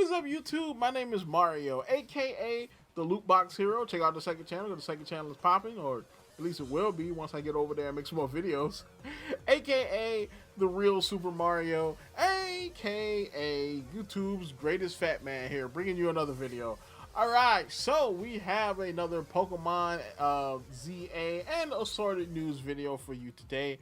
is up, YouTube? My name is Mario, aka the Loot Box Hero. Check out the second channel. The second channel is popping, or at least it will be once I get over there and make some more videos. aka the real Super Mario, aka YouTube's greatest fat man here, bringing you another video. Alright, so we have another Pokemon ZA and assorted news video for you today.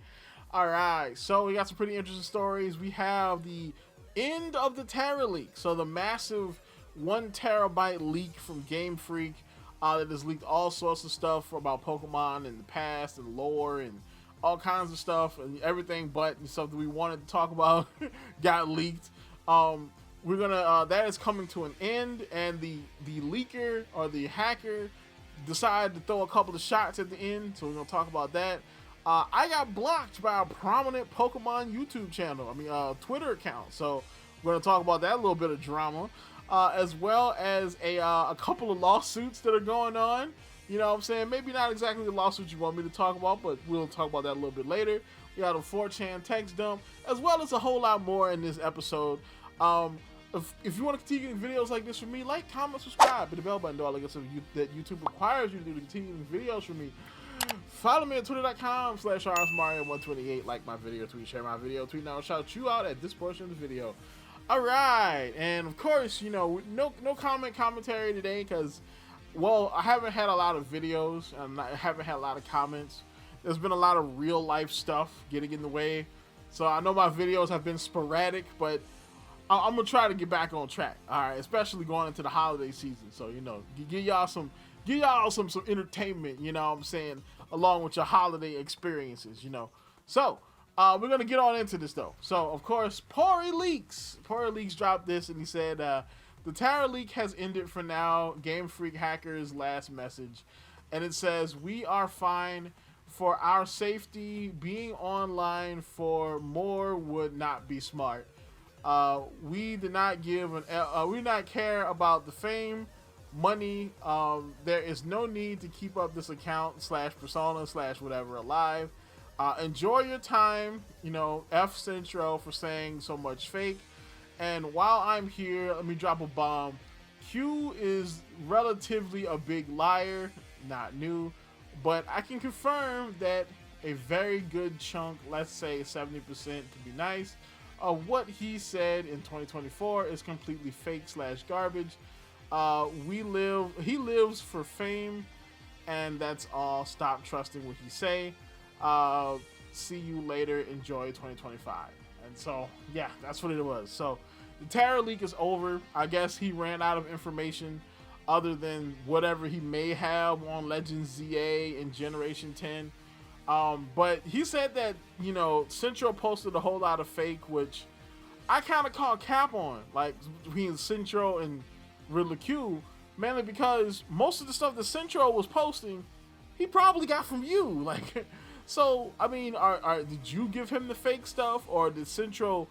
Alright, so we got some pretty interesting stories. We have the end of the Teraleak, so the massive 1 terabyte leak from Game Freak that has leaked all sorts of stuff about Pokemon in the past and lore and all kinds of stuff and everything but stuff that we wanted to talk about got leaked. We're gonna that is coming to an end, and the leaker or the hacker decided to throw a couple of shots at the end, so we're gonna talk about that. I got blocked by a prominent Pokemon YouTube channel, Twitter account, so we're gonna talk about that, a little bit of drama, as well as a couple of lawsuits that are going on. You know what I'm saying? Maybe not exactly the lawsuits you want me to talk about, but we'll talk about that a little bit later. We got a 4chan text dump, as well as a whole lot more in this episode. If you want to continue getting videos like this from me, like, comment, subscribe, hit the bell button, do all the good stuff that YouTube requires you to do to continue getting videos from me. Follow me at twitter.com/RSMario128. Like my video, tweet, share my video, tweet, now shout you out at this portion of the video. Alright, and of course, you know, no commentary today because, well, I haven't had a lot of videos and I haven't had a lot of comments. There's been a lot of real life stuff getting in the way. So I know my videos have been sporadic, but I'm gonna try to get back on track. Alright, especially going into the holiday season. So, you know, give y'all some entertainment, you know what I'm saying, along with your holiday experiences, you know. So, we're going to get on into this, though. So, of course, Teraleak dropped this, and he said, the Teraleak has ended for now. Game Freak hacker's last message. And it says, we are fine for our safety. Being online for more would not be smart. We do not care about the fame, money. There is no need to keep up this account / persona / whatever alive. Enjoy your time, you know. F Centro for saying so much fake. And while I'm here, let me drop a bomb. Q is relatively a big liar, not new, but I can confirm that a very good chunk, let's say 70% to be nice, of what he said in 2024 is completely fake / garbage. He lives for fame, and that's all. Stop trusting what he say. See you later. Enjoy 2025. And so, yeah, that's what it was. So the Teraleak is over. I guess he ran out of information other than whatever he may have on Legends ZA and Generation 10. But he said that, you know, Centro posted a whole lot of fake, which I kind of call cap on, like between Centro and Riddler Khu, mainly because most of the stuff that Centro was posting, he probably got from you. Like, so, I mean, did you give him the fake stuff, or did Centro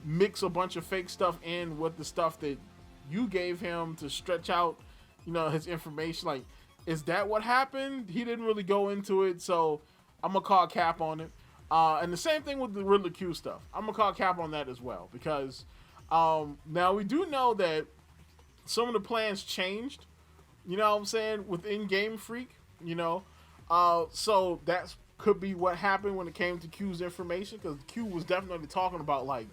mix a bunch of fake stuff in with the stuff that you gave him to stretch out, you know, his information? Like, is that what happened? He didn't really go into it, so I'm gonna call cap on it. And the same thing with the Riddler Khu stuff. I'm gonna call cap on that as well, because now we do know that some of the plans changed, you know what I'm saying, within Game Freak, you know. So that could be what happened when it came to Q's information, because Q was definitely talking about, like,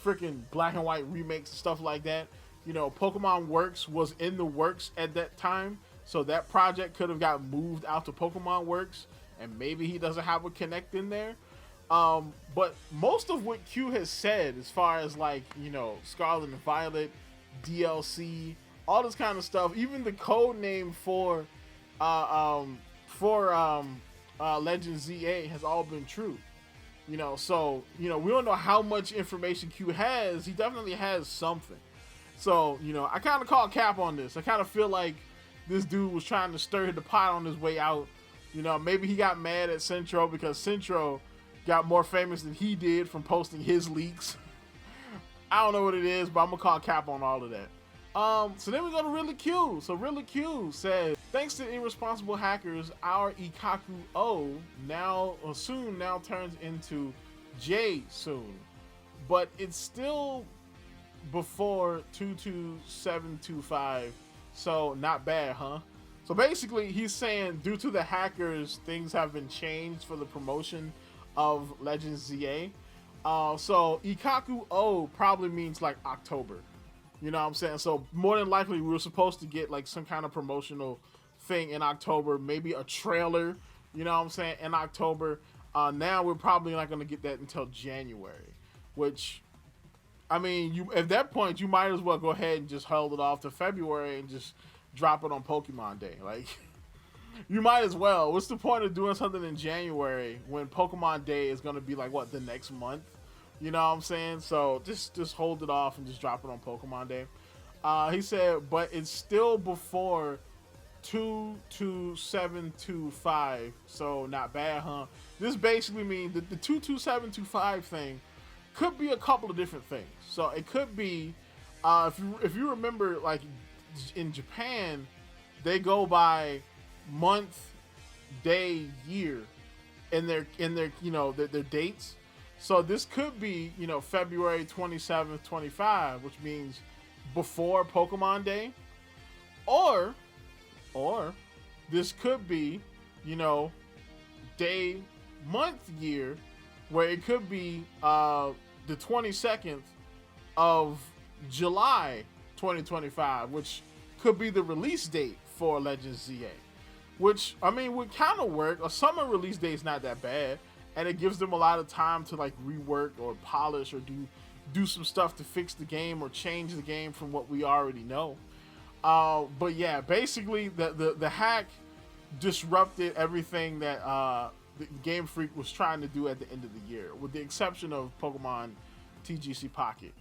freaking black and white remakes and stuff like that. You know, Pokemon Works was in the works at that time, so that project could have got moved out to Pokemon Works, and maybe he doesn't have a connect in there. But most of what Q has said, as far as, like, you know, Scarlet and Violet, DLC, all this kind of stuff, even the code name for Legend ZA has all been true. You know, so, you know, we don't know how much information Q has. He definitely has something. So, you know, I kind of call cap on this. I kind of feel like this dude was trying to stir the pot on his way out. You know, maybe he got mad at Centro because Centro got more famous than he did from posting his leaks. I don't know what it is, but I'm gonna call cap on all of that. So then we go to Riddler Khu. So Riddler Khu says, thanks to irresponsible hackers, our Ikaku O soon turns into J soon. But it's still before 22725. So not bad, huh? So basically, he's saying due to the hackers, things have been changed for the promotion of Legends ZA. So Ikaku O probably means like October. You know what I'm saying? So more than likely, we were supposed to get like some kind of promotional thing in October, maybe a trailer. You know what I'm saying? In October. Now we're probably not going to get that until January, which, I mean, you at that point you might as well go ahead and just hold it off to February and just drop it on Pokemon Day. Like, you might as well. What's the point of doing something in January when Pokemon Day is going to be like what, the next month? You know what I'm saying? So just hold it off and just drop it on Pokemon Day. He said, but it's still before 22725, so not bad, huh? This basically means that the 22725 thing could be a couple of different things. So it could be, if you remember, like in Japan, they go by month, day, year in their you know their dates. So this could be, you know, February 27th, 25, which means before Pokemon Day, or this could be, you know, day, month, year, where it could be the 22nd of July 2025, which could be the release date for Legends ZA, which, I mean, would kind of work. A summer release date is not that bad, and it gives them a lot of time to like rework or polish or do some stuff to fix the game or change the game from what we already know. But yeah, basically the hack disrupted everything that the Game Freak was trying to do at the end of the year, with the exception of Pokemon TGC Pocket.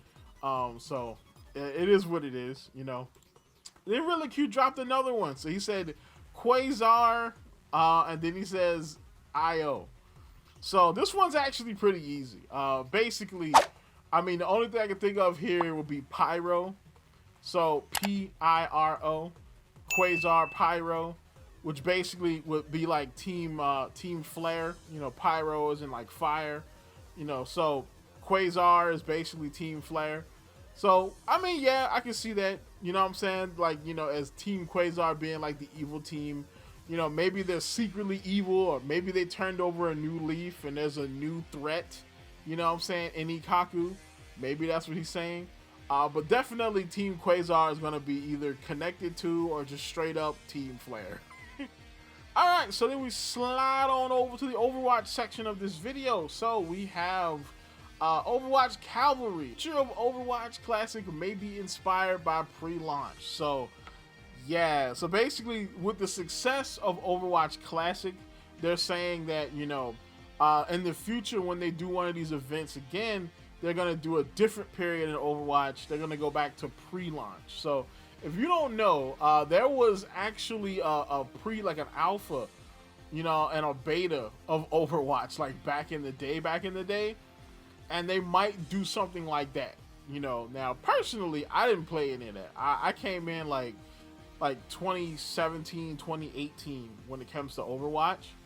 So it is what it is, you know. Then Riddler Khu dropped another one. So he said Quasar, and then he says IO. So this one's actually pretty easy. Basically, I mean, the only thing I can think of here would be Pyro. So Pyro, Quasar Pyro, which basically would be like Team Flare. You know, Pyro is in like fire. You know, so Quasar is basically Team Flare. So, I mean, yeah, I can see that. You know what I'm saying? Like, you know, as Team Quasar being like the evil team. You know, maybe they're secretly evil, or maybe they turned over a new leaf and there's a new threat. You know what I'm saying? In Ikaku. Maybe that's what he's saying. But definitely Team Quasar is going to be either connected to or just straight up Team Flare. Alright, so then we slide on over to the Overwatch section of this video. So we have Overwatch Cavalry. Future of Overwatch Classic may be inspired by pre-launch. So yeah, so basically with the success of Overwatch Classic, they're saying that, you know, in the future when they do one of these events again, they're going to do a different period in Overwatch. They're going to go back to pre-launch. So if you don't know, there was actually like an alpha, you know, and a beta of Overwatch like back in the day. And they might do something like that, you know. Now, personally, I didn't play any of that. I came in like 2017, 2018 when it comes to Overwatch.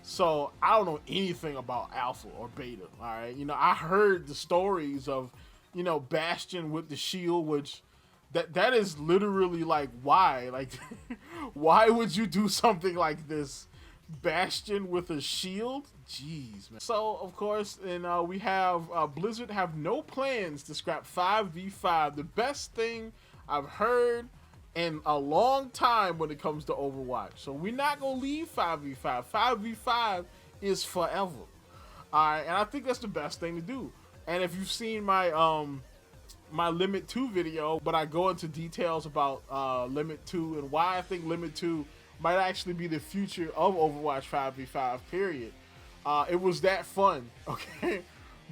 So I don't know anything about alpha or beta. All right. You know, I heard the stories of, you know, Bastion with the shield, which that is literally like, why? Like, why would you do something like this? Bastion with a shield? Jeez, man. So, of course, and we have Blizzard have no plans to scrap 5v5. The best thing I've heard in a long time when it comes to Overwatch. So we're not gonna leave 5v5. 5v5 is forever. Alright, and I think that's the best thing to do. And if you've seen my my Limit 2 video, but I go into details about Limit 2 and why I think Limit 2 might actually be the future of Overwatch 5v5, period. It was that fun, okay?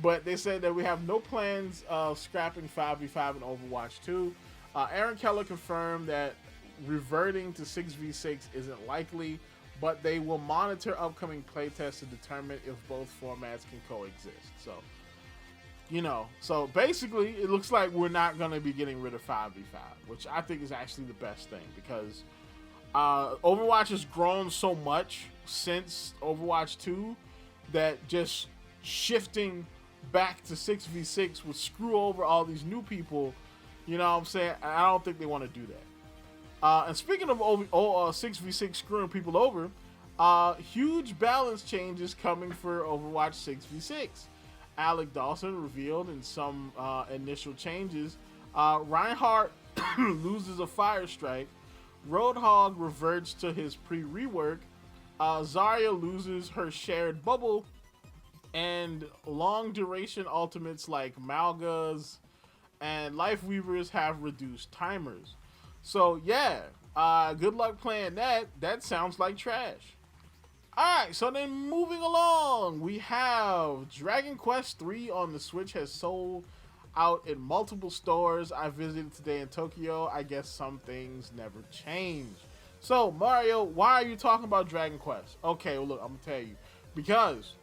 But they said that we have no plans of scrapping 5v5 in Overwatch 2. Aaron Keller confirmed that reverting to 6v6 isn't likely, but they will monitor upcoming playtests to determine if both formats can coexist. So, you know, so basically it looks like we're not going to be getting rid of 5v5, which I think is actually the best thing, because Overwatch has grown so much since Overwatch 2 that just shifting back to 6v6 would screw over all these new people You know what I'm saying? I don't think they want to do that. And speaking of 6v6 screwing people over, huge balance changes coming for Overwatch 6v6. Alec Dawson revealed in some initial changes, Reinhardt loses a fire strike, Roadhog reverts to his pre-rework, Zarya loses her shared bubble, and long duration ultimates like Malgas and Lifeweavers have reduced timers. So yeah, good luck playing that. That sounds like trash. Alright, so then moving along, we have Dragon Quest III on the Switch has sold out in multiple stores. I visited today in Tokyo. I guess some things never change. So Mario, why are you talking about Dragon Quest? Okay, well look, I'm gonna tell you. Because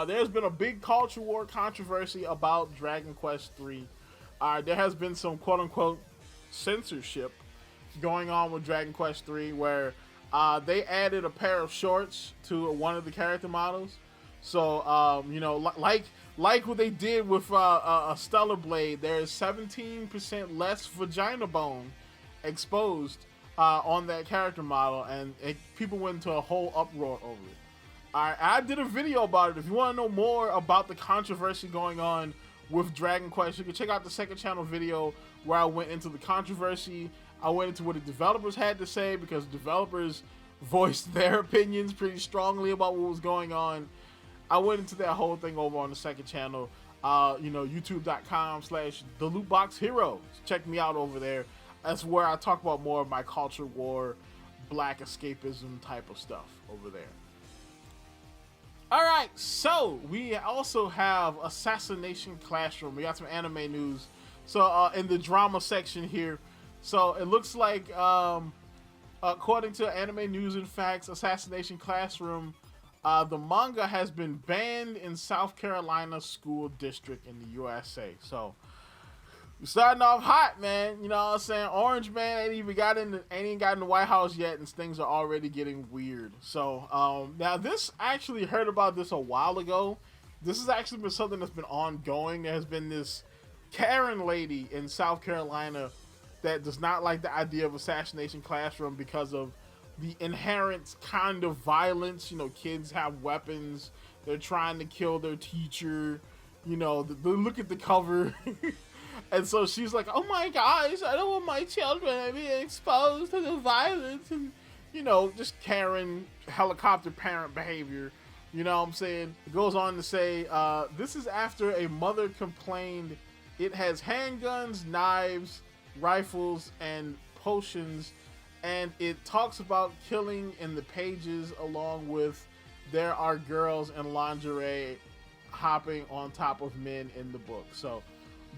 there's been a big culture war controversy about Dragon Quest III. There has been some quote-unquote censorship going on with Dragon Quest III, where they added a pair of shorts to one of the character models. So, you know, like what they did with a Stellar Blade, there is 17% less vagina bone exposed on that character model, and people went into a whole uproar over it. I did a video about it. If you want to know more about the controversy going on with Dragon Quest, you can check out the second channel video where I went into the controversy. I went into what the developers had to say, because developers voiced their opinions pretty strongly about what was going on. I went into that whole thing over on the second channel, you know, youtube.com/thelootboxheroes. Check me out over there. That's where I talk about more of my culture war, black escapism type of stuff over there. All right, so we also have Assassination Classroom. We got some anime news. So in the drama section here, so it looks like, according to Anime News and Facts, Assassination Classroom, the manga has been banned in South Carolina school district in the USA. So we're starting off hot, man. You know what I'm saying? Orange Man ain't even got in the White House yet, and things are already getting weird. So now this, I actually heard about this a while ago. This has actually been something that's been ongoing. There has been this Karen lady in South Carolina that does not like the idea of Assassination Classroom because of the inherent kind of violence. You know, kids have weapons. They're trying to kill their teacher. You know, they look at the cover. And so she's like, oh my gosh, I don't want my children to be exposed to the violence. And, you know, just Karen helicopter parent behavior. You know what I'm saying? It goes on to say, this is after a mother complained it has handguns, knives, rifles, and potions. And it talks about killing in the pages, along with there are girls in lingerie hopping on top of men in the book. So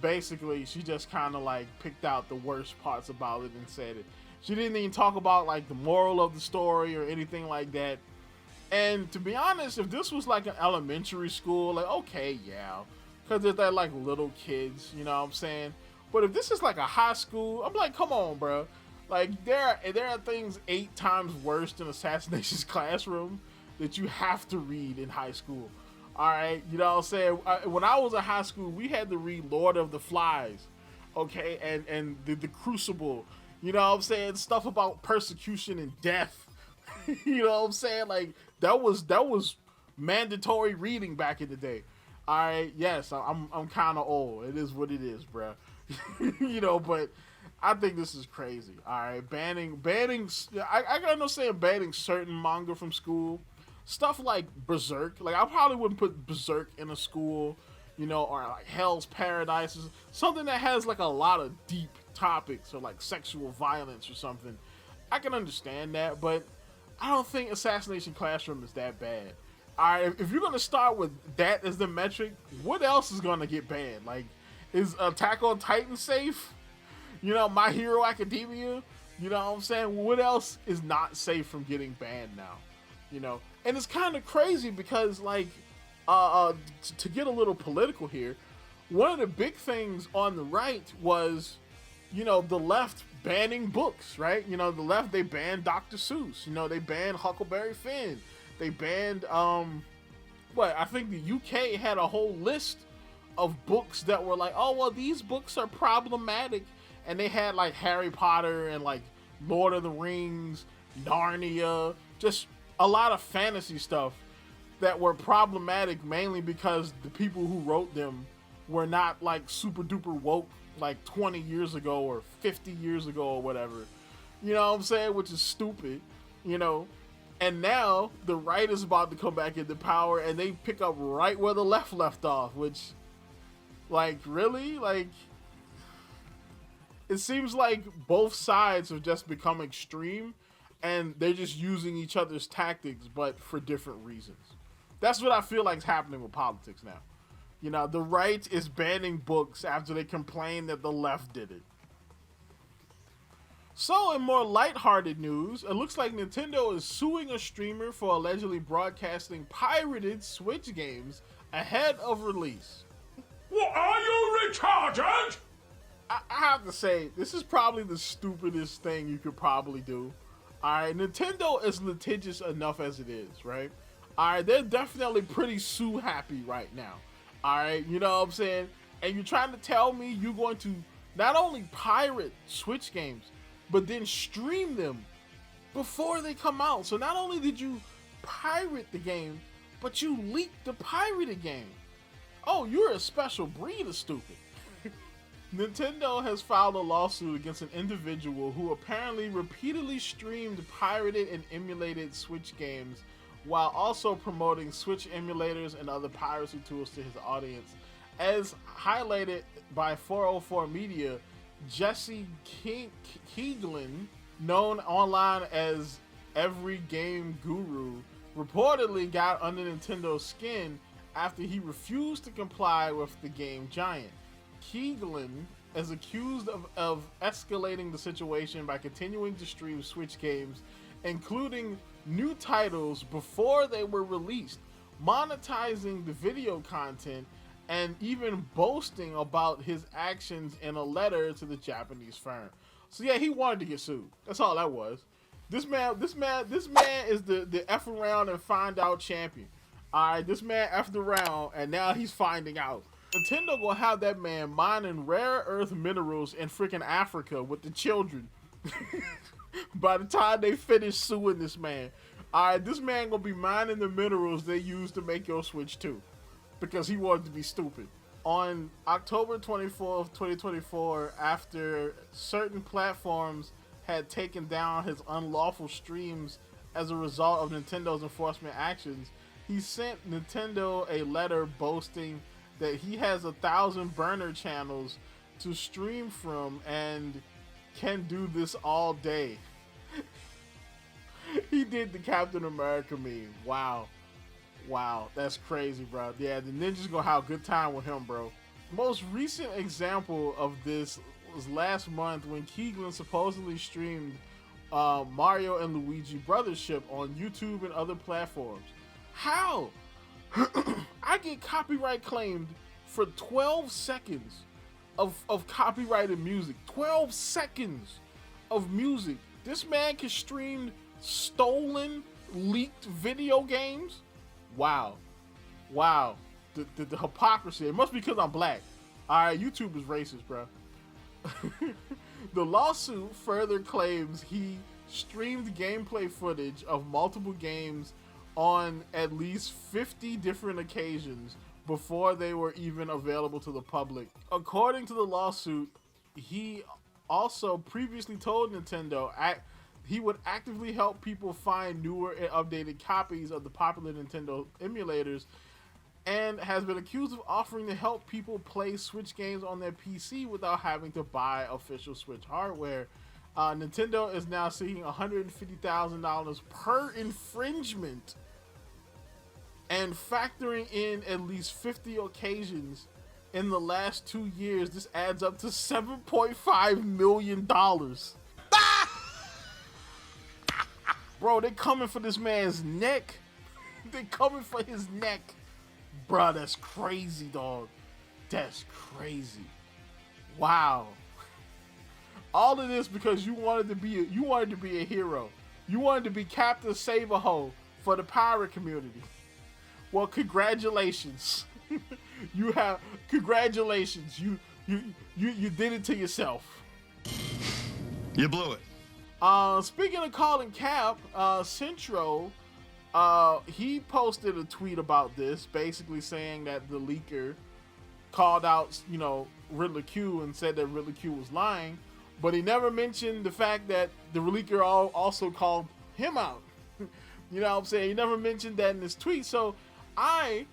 basically, she just kind of like picked out the worst parts about it and said it. She didn't even talk about like the moral of the story or anything like that. And to be honest, if this was like an elementary school, like, okay, yeah, because they're like little kids, you know what I'm saying? But if this is like a high school, I'm like, come on, bro. Like, there are things 8 times worse than Assassination Classroom that you have to read in high school. All right, you know what I'm saying? When I was in high school, we had to read Lord of the Flies, okay, and the Crucible. You know what I'm saying? Stuff about persecution and death. You know what I'm saying? Like, that was mandatory reading back in the day. All right, yes, I'm kind of old. It is what it is, bro. You know, but I think this is crazy. All right, banning. I got no saying banning certain manga from school. Stuff like Berserk. Like, I probably wouldn't put Berserk in a school, you know, or like Hell's Paradise, something that has like a lot of deep topics, or like sexual violence or something. I can understand that, but I don't think Assassination Classroom is that bad. All right, if you're gonna start with that as the metric, what else is gonna get banned? Like, is Attack on Titan safe? You know, My Hero Academia? You know what I'm saying? What else is not safe from getting banned now? You know, and it's kind of crazy because, like, to get a little political here, one of the big things on the right was, you know, the left banning books, right? You know, the left, they banned Dr. Seuss. You know, they banned Huckleberry Finn. They banned, I think the UK had a whole list of books that were like, oh, well, these books are problematic. And they had like Harry Potter and like Lord of the Rings, Narnia, just a lot of fantasy stuff that were problematic mainly because the people who wrote them were not like super duper woke like 20 years ago or 50 years ago or whatever. You know what I'm saying? Which is stupid, you know? And now the right is about to come back into power and they pick up right where the left left off, which, like, really? Like, it seems like both sides have just become extreme and they're just using each other's tactics, but for different reasons. That's what I feel like is happening with politics now. You know, the right is banning books after they complain that the left did it. So, in more lighthearted news, it looks like Nintendo is suing a streamer for allegedly broadcasting pirated Switch games ahead of release. What, are you retarded? I have to say, this is probably the stupidest thing you could probably do. Alright, Nintendo is litigious enough as it is, right? Alright, they're definitely pretty sue happy right now. Alright, you know what I'm saying? And you're trying to tell me you're going to not only pirate Switch games, but then stream them before they come out. So not only did you pirate the game, but you leaked the pirated game. Oh, you're a special breed of stupid. Nintendo has filed a lawsuit against an individual who apparently repeatedly streamed pirated and emulated Switch games while also promoting Switch emulators and other piracy tools to his audience. As highlighted by 404 Media, Jesse Keeglin, known online as Every Game Guru, reportedly got under Nintendo's skin after he refused to comply with the game giant. Keeglin is accused of escalating the situation by continuing to stream Switch games, including new titles before they were released, monetizing the video content, and even boasting about his actions in a letter to the Japanese firm. So yeah, he wanted to get sued. That's all that was. This man is the F around and find out champion. Alright, this man effed around and now he's finding out. Nintendo gonna have that man mining rare earth minerals in freaking Africa with the children. By the time they finish suing this man. Alright, this man gonna be mining the minerals they use to make your Switch 2. Because he wanted to be stupid. On October 24th, 2024, after certain platforms had taken down his unlawful streams as a result of Nintendo's enforcement actions, he sent Nintendo a letter boasting that he has 1,000 burner channels to stream from and can do this all day. He did the Captain America meme. Wow. Wow, that's crazy, bro. Yeah, the ninjas gonna have a good time with him, bro. Most recent example of this was last month when Keeglin supposedly streamed Mario and Luigi Brothership on YouTube and other platforms. How? I get copyright claimed for 12 seconds of copyrighted music. 12 seconds of music. This man can stream stolen, leaked video games? Wow. Wow. The hypocrisy. It must be because I'm black. Alright, YouTube is racist, bro. The lawsuit further claims he streamed gameplay footage of multiple games on at least 50 different occasions before they were even available to the public. According to the lawsuit, he also previously told Nintendo he would actively help people find newer and updated copies of the popular Nintendo emulators, and has been accused of offering to help people play Switch games on their PC without having to buy official Switch hardware. Nintendo is now seeking $150,000 per infringement, and factoring in at least 50 occasions in the last 2 years, this adds up to $7.5 million. Bro, they coming for this man's neck. They coming for his neck. Bro, that's crazy, dog. That's crazy. Wow. All of this because you wanted to be a hero. You wanted to be Captain Save-A-Ho for the pirate community. Well, congratulations. You have congratulations. You did it to yourself. You blew it. Speaking of calling cap, Centro, he posted a tweet about this, basically saying that the leaker called out, Riddler Khu and said that Riddler Khu was lying, but he never mentioned the fact that the leaker also called him out. You know what I'm saying? He never mentioned that in his tweet. So I,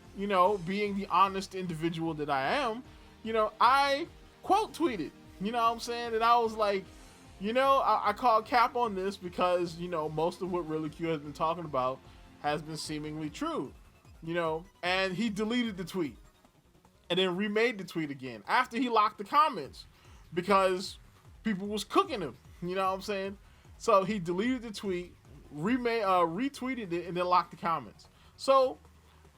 being the honest individual that I am, I quote tweeted, you know what I'm saying? And I was like, I called cap on this because, most of what Riddler Khu has been talking about has been seemingly true, and he deleted the tweet and then remade the tweet again after he locked the comments because people was cooking him, you know what I'm saying? So he deleted the tweet, retweeted it, and then locked the comments. So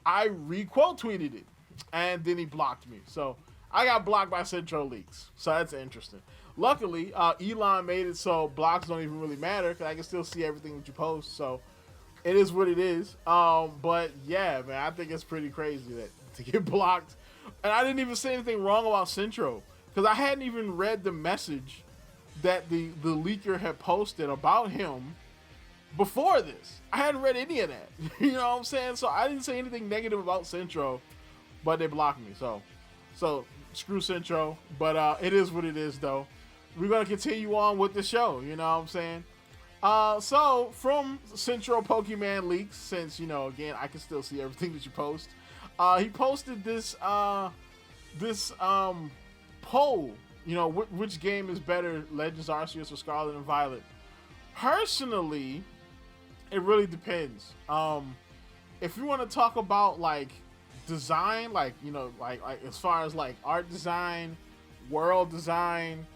I re-quote tweeted it, and then he blocked me. So I got blocked by Teraleak. So that's interesting. Luckily, Elon made it so blocks don't even really matter because I can still see everything that you post. So it is what it is. But yeah, man, I think it's pretty crazy that to get blocked. And I didn't even say anything wrong about Centro because I hadn't even read the message that the leaker had posted about him before this. I hadn't read any of that. You know what I'm saying? So I didn't say anything negative about Centro, but they blocked me. So screw Centro. But it is what it is, though. We're going to continue on with the show. You know what I'm saying? So from Centro Pokemon Leaks, since, again, I can still see everything that you post. He posted this poll, which game is better, Legends Arceus or Scarlet and Violet. Personally, it really depends. If you want to talk about like design, like as far as like art design, world design,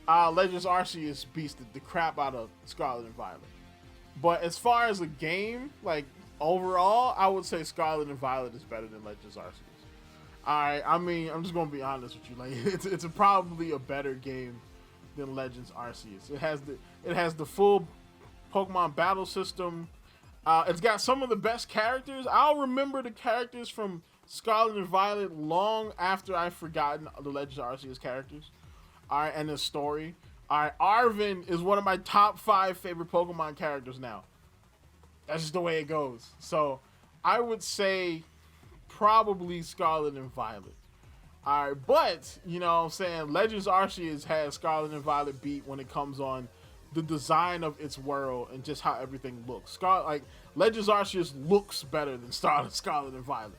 Legends Arceus beats the crap out of Scarlet and Violet. But as far as a game, like overall, I would say Scarlet and Violet is better than Legends Arceus. Alright, I mean, I'm just gonna be honest with you. Like, it's probably a better game than Legends Arceus. It has the full Pokemon battle system. It's got some of the best characters. I'll remember the characters from Scarlet and Violet long after I've forgotten the Legends Arceus characters. Alright, and the story. Alright, Arven is one of my top 5 favorite Pokemon characters now. That's just the way it goes. So, I would say probably Scarlet and Violet. Alright, but, you know what I'm saying, Legends Arceus has Scarlet and Violet beat when it comes on the design of its world and just how everything looks. Legends Arceus looks better than Scarlet and Violet,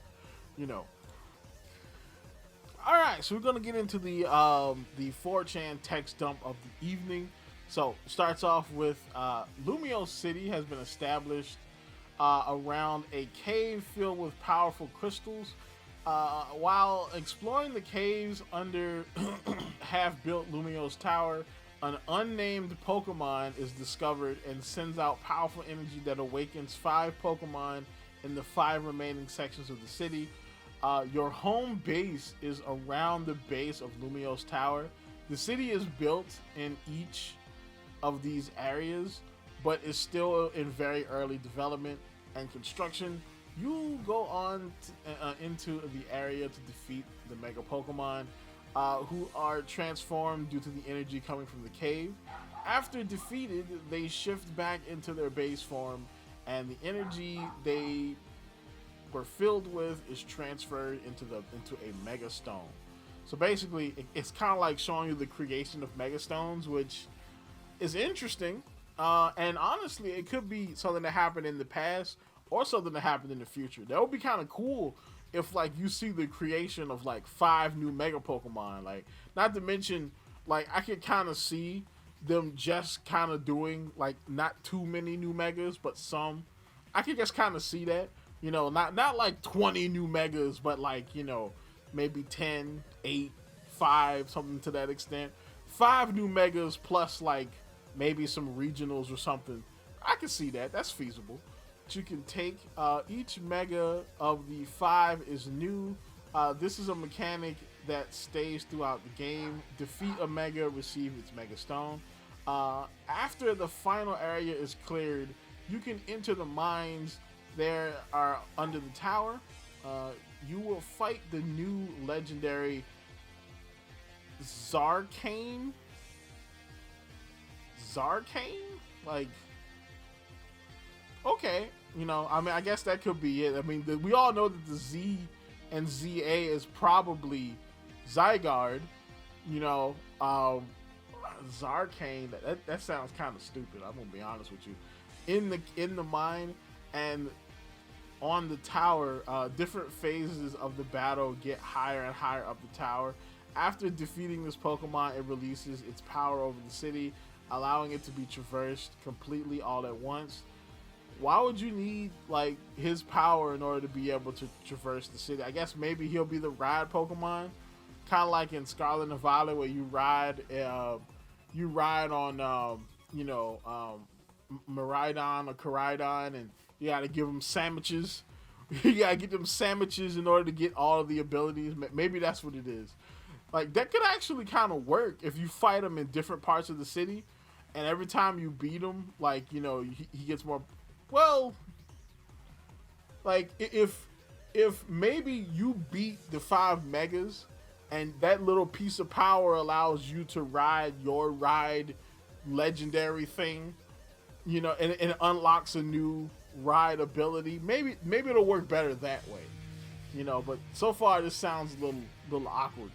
Alright, so we're going to get into the 4chan text dump of the evening. So, starts off with Lumio City has been established around a cave filled with powerful crystals. While exploring the caves under half-built Lumio's tower, an unnamed Pokemon is discovered and sends out powerful energy that awakens 5 Pokemon in the 5 remaining sections of the city. Your home base is around the base of Lumio's tower. The city is built in each of these areas, but is still in very early development and construction. You go on into the area to defeat the Mega Pokemon, who are transformed due to the energy coming from the cave. After defeated, they shift back into their base form, and the energy they were filled with is transferred into a Mega Stone. So basically, it's kind of like showing you the creation of Mega Stones, which is interesting. And honestly, it could be something that happened in the past or something that happened in the future. That would be kind of cool if like you see the creation of like 5 new Mega Pokemon. Like, not to mention, like, I could kind of see them just kind of doing like not too many new Megas, but some. I could just kind of see that, not like 20 new Megas, but like, maybe 10, 8, 5, something to that extent. 5 new Megas plus like maybe some regionals or something. I can see that. That's feasible. But you can take each Mega of the 5 is new. This is a mechanic that stays throughout the game. Defeat a Mega, receive its Mega Stone. After the final area is cleared, you can enter the mines there are under the tower. You will fight the new legendary Zarkane? Like, okay. You know, I mean, I guess that could be it. I mean, we all know that the Z and ZA is probably Zygarde. You know, Zarkane, that sounds kind of stupid. I'm gonna be honest with you. In the mine and on the tower, different phases of the battle get higher and higher up the tower. After defeating this Pokemon, it releases its power over the city, allowing it to be traversed completely all at once. Why would you need like his power in order to be able to traverse the city? I guess maybe he'll be the ride Pokemon, kind of like in Scarlet and Violet, where you ride on Miraidon or Koraidon, and you gotta give them sandwiches. You gotta get them sandwiches in order to get all of the abilities. Maybe that's what it is. Like, that could actually kind of work if you fight them in different parts of the city, and every time you beat him, like, you know, he gets more. Well, like, if maybe you beat the 5 Megas, and that little piece of power allows you to ride your ride legendary thing, you know, and it unlocks a new ride ability. Maybe it'll work better that way, you know. But so far, this sounds a little awkward.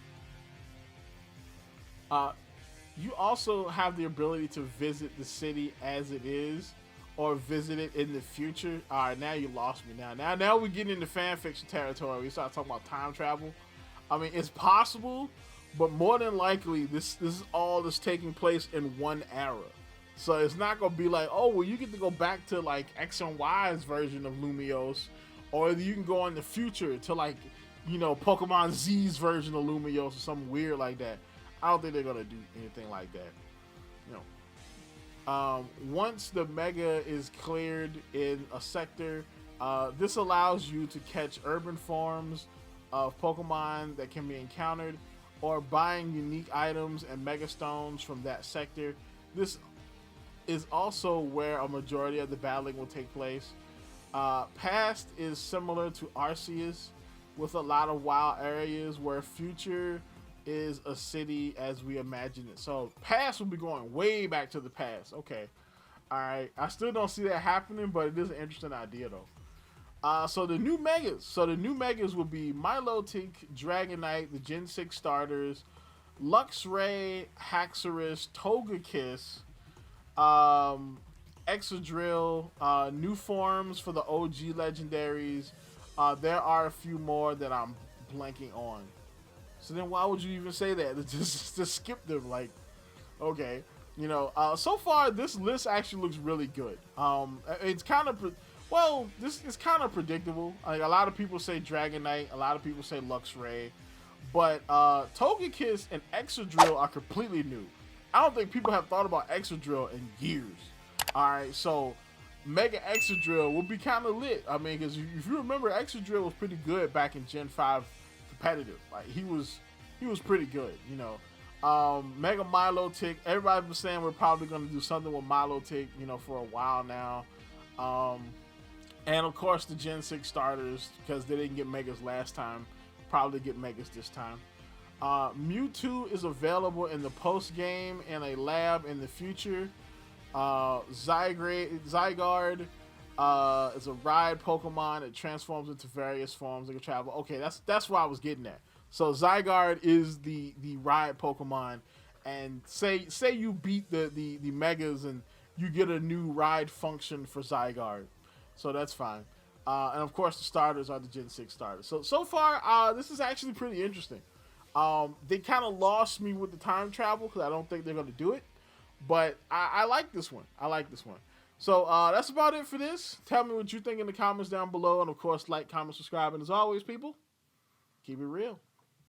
You also have the ability to visit the city as it is, or visit it in the future. All right, now you lost me. Now we're getting into fan fiction territory. We start talking about time travel. I mean, it's possible, but more than likely, this is all that's taking place in one era. So it's not gonna be like, oh, well, you get to go back to like X and Y's version of Lumiose, or you can go in the future to like, you know, Pokemon Z's version of Lumiose or something weird like that. I don't think they're gonna do anything like that. You know, once the Mega is cleared in a sector, this allows you to catch urban forms of Pokemon that can be encountered, or buying unique items and Mega Stones from that sector. This is also where a majority of the battling will take place. Past is similar to Arceus, with a lot of wild areas, where future is a city as we imagine it. So past will be going way back to the past. Okay. All right. I still don't see that happening, but it is an interesting idea though. So the new Megas will be Milotic, Dragonite, the Gen 6 starters, Luxray, Haxorus, Togekiss, Excadrill, new forms for the OG legendaries. There are a few more that I'm blanking on. So then why would you even say that? Just skip them, like, okay. You know, so far this list actually looks really good. It's kind of, this is kind of predictable. Like, a lot of people say Dragonite, a lot of people say Luxray, but Togekiss and Excadrill are completely new. I don't think people have thought about Excadrill in years. All right, so Mega Excadrill will be kind of lit. I mean, because if you remember, Excadrill was pretty good back in Gen 5 competitive. Like, he was pretty good, you know. Mega Milotic, everybody was saying we're probably going to do something with Milotic, you know, for a while now. And of course the Gen 6 starters, because they didn't get Megas last time, probably get Megas this time. Mewtwo is available in the post game and a lab in the future. Zygarde is a ride Pokemon. It transforms into various forms. It can travel. Okay, that's what I was getting at. So Zygarde is the ride Pokemon, and say you beat the Megas and you get a new ride function for Zygarde. So that's fine. And of course the starters are the Gen 6 starters. So far, this is actually pretty interesting. They kind of lost me with the time travel because I don't think they're going to do it. But I like this one. So that's about it for this. Tell me what you think in the comments down below. And of course, like, comment, subscribe. And as always, people, keep it real.